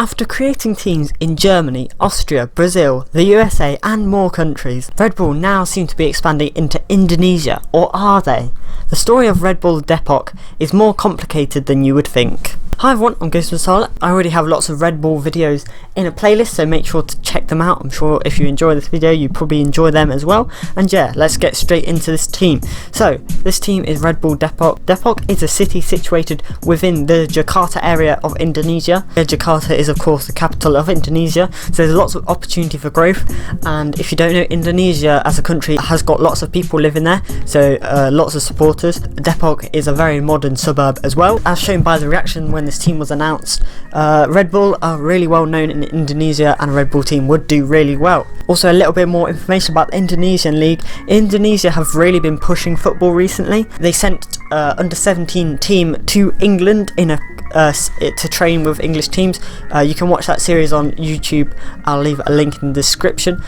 After creating teams in Germany, Austria, Brazil, the USA and more countries, Red Bull now seem to be expanding into Indonesia, or are they? The story of Red Bull Depok is more complicated than you would think. Hi everyone, I'm Ghost Masala. I already have lots of Red Bull videos in a playlist, so make sure to check them out. I'm sure if you enjoy this video, you probably enjoy them as well. And yeah, let's get straight into this team. So, this team is Red Bull Depok. Depok is a city situated within the Jakarta area of Indonesia. Jakarta is of course the capital of Indonesia, so there's lots of opportunity for growth. And if you don't know, Indonesia as a country has got lots of people living there, so lots of supporters. Depok is a very modern suburb as well. As shown by the reaction when this team was announced, Red Bull are really well known in Indonesia and a Red Bull team would do really well. Also, a little bit more information about the Indonesian League. Indonesia have really been pushing football recently. They sent under 17 team to England in a to train with English teams. You can watch that series on YouTube. I'll leave a link in the description.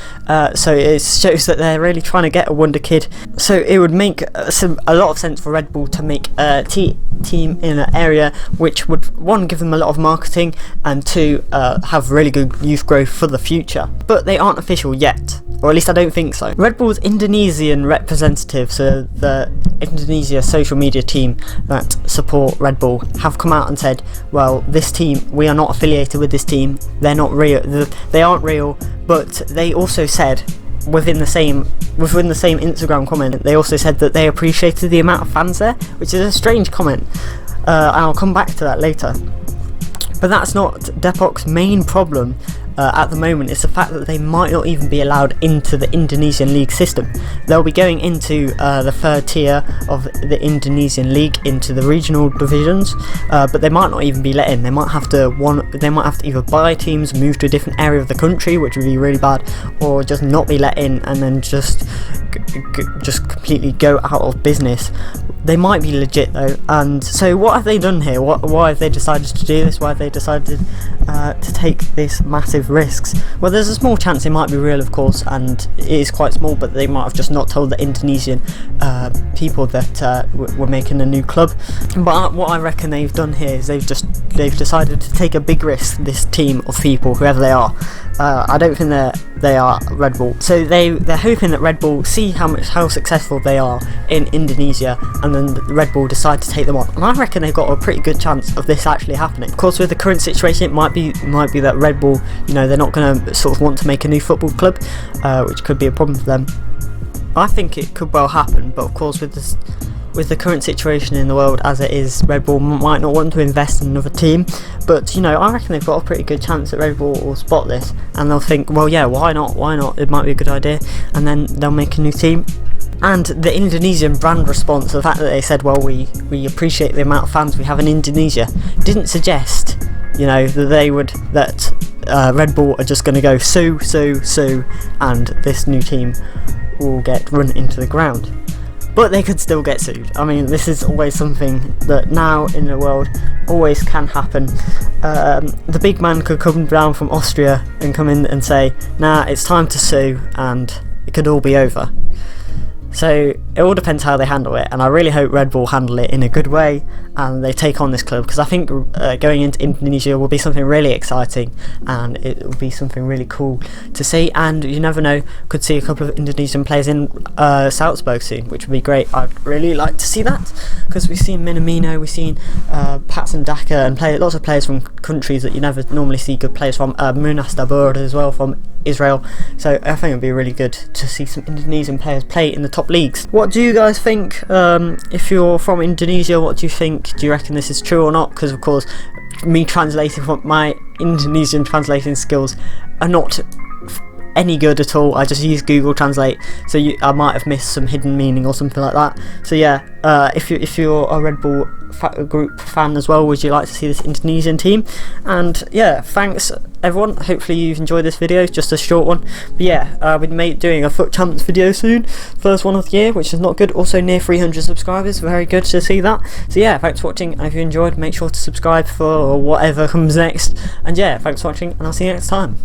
So it shows that they're really trying to get a wonder kid. So it would make a lot of sense for Red Bull to make a team in an area which would, one, give them a lot of marketing, and two, have really good youth growth for the future. But they aren't official yet, or at least I don't think so. Red Bull's Indonesian representative, so the Indonesia social media team that support Red Bull, have come out and said, well, this team, we are not affiliated with this team, they're not real, they aren't real. But they also said within the same Instagram comment, they also said that they appreciated the amount of fans there, which is a strange comment. I'll come back to that later. But that's not Depok's main problem at the moment. It's the fact that they might not even be allowed into the Indonesian League system. They'll be going into the third tier of the Indonesian League, into the regional divisions, but they might not even be let in. They might have to either buy teams, move to a different area of the country, which would be really bad, or just not be let in and then just completely go out of business. They might be legit though. And so what have they done here? Why have they decided to do this? Why have they decided to take this massive risks? Well, there's a small chance it might be real, of course, and it is quite small, but they might have just not told the Indonesian people that we're making a new club. But what I reckon they've done here is they've decided to take a big risk, this team of people, whoever they are. I don't think they are Red Bull, so they're hoping that Red Bull see how successful they are in Indonesia, and then Red Bull decide to take them on. And I reckon they've got a pretty good chance of this actually happening. Of course, with the current situation, it might be that Red Bull, they're not going to sort of want to make a new football club, which could be a problem for them. I think it could well happen, but of course with the current situation in the world as it is, Red Bull might not want to invest in another team. But I reckon they've got a pretty good chance that Red Bull will spot this, and they'll think, well, yeah, why not, it might be a good idea, and then they'll make a new team. And the Indonesian brand response, the fact that they said, well, we appreciate the amount of fans we have in Indonesia, didn't suggest that Red Bull are just going to go so, and this new team will get run into the ground. But they could still get sued. I mean, this is always something that now in the world always can happen. The big man could come down from Austria and come in and say, nah, it's time to sue, and it could all be over. So it all depends how they handle it, and I really hope Red Bull handle it in a good way and they take on this club, because I think going into Indonesia will be something really exciting, and it will be something really cool to see. And you never know, could see a couple of Indonesian players in Salzburg soon, which would be great. I'd really like to see that, because we've seen Minamino, we've seen Patson Daka, and lots of players from countries that you never normally see good players from. Munas Dabur as well from Israel. So I think it would be really good to see some Indonesian players play in the top leagues. What do you guys think? If you're from Indonesia, what do you think? Do you reckon this is true or not? Because of course, me translating from my Indonesian translating skills are not any good at all. I just use Google Translate, so I might have missed some hidden meaning or something like that. So yeah, if you're a Red Bull group fan as well, would you like to see this Indonesian team? And yeah, thanks everyone. Hopefully you've enjoyed this video. It's just a short one, but yeah, I'll be doing a FUT Champs video soon, first one of the year, which is not good. Also near 300 subscribers, very good to see that. So yeah, thanks for watching, and if you enjoyed, make sure to subscribe for whatever comes next. And yeah, thanks for watching, and I'll see you next time.